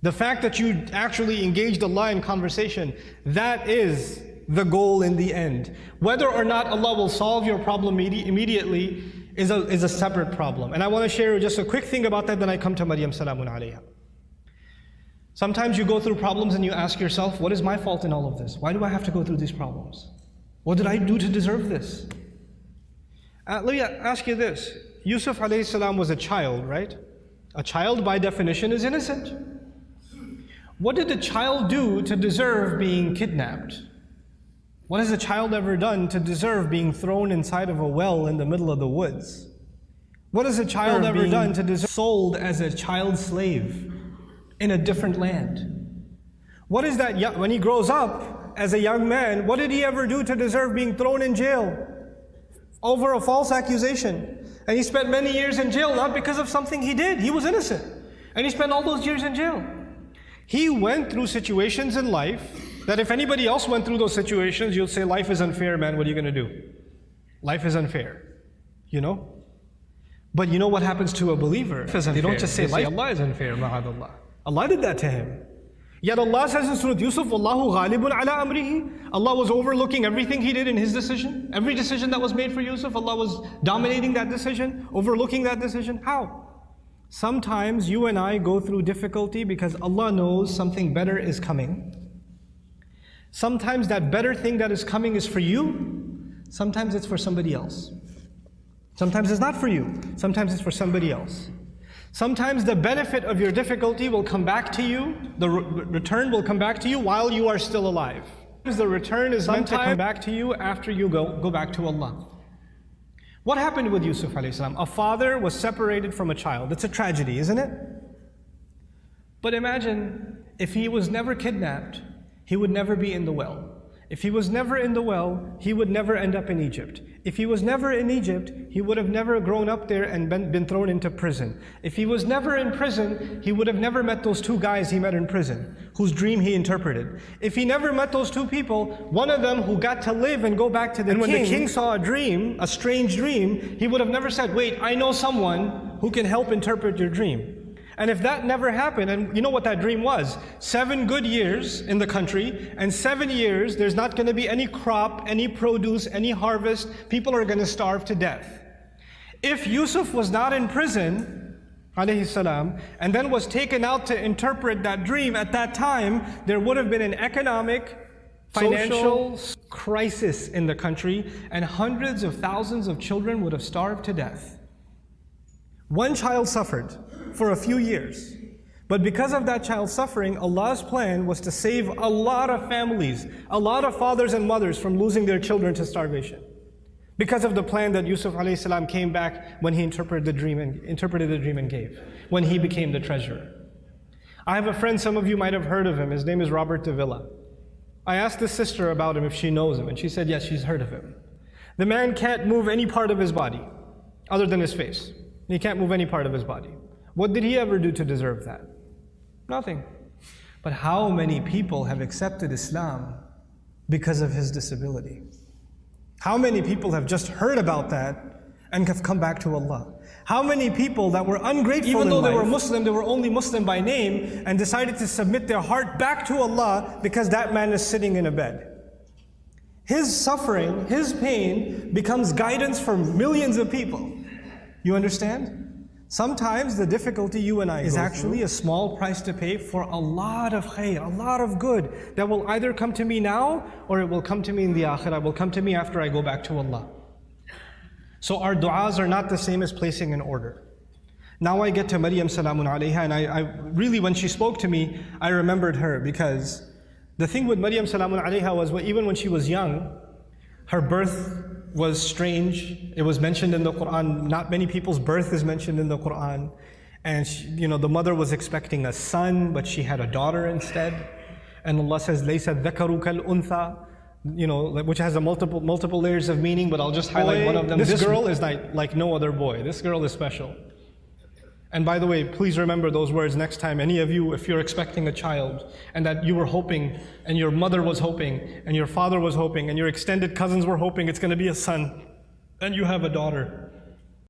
The fact that you actually engaged Allah in conversation, that is the goal in the end. Whether or not Allah will solve your problem immediately is a separate problem. And I want to share just a quick thing about that, then I come to Maryam salamun alayha. Sometimes you go through problems and you ask yourself, what is my fault in all of this? Why do I have to go through these problems? What did I do to deserve this? Let me ask you this. Yusuf alayhi salam was a child, right? A child by definition is innocent. What did the child do to deserve being kidnapped? What has a child ever done to deserve being thrown inside of a well in the middle of the woods? What has a child ever done to deserve sold as a child slave in a different land? What is that when he grows up as a young man, what did he ever do to deserve being thrown in jail over a false accusation? And he spent many years in jail, not because of something he did. He was innocent. And he spent all those years in jail. He went through situations in life that if anybody else went through those situations, you'll say, life is unfair, man, what are you going to do? Life is unfair, you know? But you know what happens to a believer? They don't just say, Allah is unfair, ma'adallah. Allah did that to him. Yet Allah says in Surah Yusuf, Wallahu ghalibun ala amrihi. Allah was overlooking everything he did in his decision. Every decision that was made for Yusuf, Allah was dominating that decision, overlooking that decision. How? Sometimes you and I go through difficulty because Allah knows something better is coming. Sometimes that better thing that is coming is for you. Sometimes it's for somebody else. Sometimes it's not for you. Sometimes it's for somebody else. Sometimes the benefit of your difficulty will come back to you. The return will come back to you while you are still alive. The return is meant to come back to you after you go back to Allah. What happened with Yusuf alayhi salam? A father was separated from a child. It's a tragedy, isn't it? But imagine if he was never kidnapped, he would never be in the well. If he was never in the well, he would never end up in Egypt. If he was never in Egypt, he would have never grown up there and been thrown into prison. If he was never in prison, he would have never met those two guys he met in prison, whose dream he interpreted. If he never met those two people, one of them who got to live and go back to the king, and when the king saw a dream, a strange dream, he would have never said, wait, I know someone who can help interpret your dream. And if that never happened, and you know what that dream was? 7 good years in the country, and 7 years there's not going to be any crop, any produce, any harvest. People are going to starve to death. If Yusuf was not in prison, alayhi salam, and then was taken out to interpret that dream at that time, there would have been an economic, financial crisis in the country, and hundreds of thousands of children would have starved to death. One child suffered for a few years. But because of that child suffering, Allah's plan was to save a lot of families, a lot of fathers and mothers from losing their children to starvation. Because of the plan that Yusuf alayhi salam came back when he interpreted the dream and gave, when he became the treasurer. I have a friend, some of you might have heard of him. His name is Robert de Villa. I asked his sister about him if she knows him, and she said yes, she's heard of him. The man can't move any part of his body other than his face. He can't move any part of his body. What did he ever do to deserve that? Nothing. But how many people have accepted Islam because of his disability? How many people have just heard about that and have come back to Allah? How many people that were ungrateful even though they were Muslim, they were only Muslim by name, and decided to submit their heart back to Allah because that man is sitting in a bed? His suffering, his pain becomes guidance for millions of people. You understand? Sometimes the difficulty you and I is actually a small price to pay for a lot of khair, a lot of good that will either come to me now or it will come to me in the akhirah, will come to me after I go back to Allah. So our du'as are not the same as placing an order. Now I get to Maryam salamun alayha, and I really, when she spoke to me, I remembered her, because the thing with Maryam salamun alayha was even when she was young, her birth was strange. It was mentioned in the Qur'an. Not many people's birth is mentioned in the Qur'an. And she, the mother was expecting a son, but she had a daughter instead. And Allah says, "Laysa dhakaru kal untha," which has a multiple layers of meaning, but I'll just highlight one of them. This girl is like no other boy. This girl is special. And by the way, please remember those words next time. Any of you, if you're expecting a child, and that you were hoping, and your mother was hoping, and your father was hoping, and your extended cousins were hoping it's going to be a son, and you have a daughter.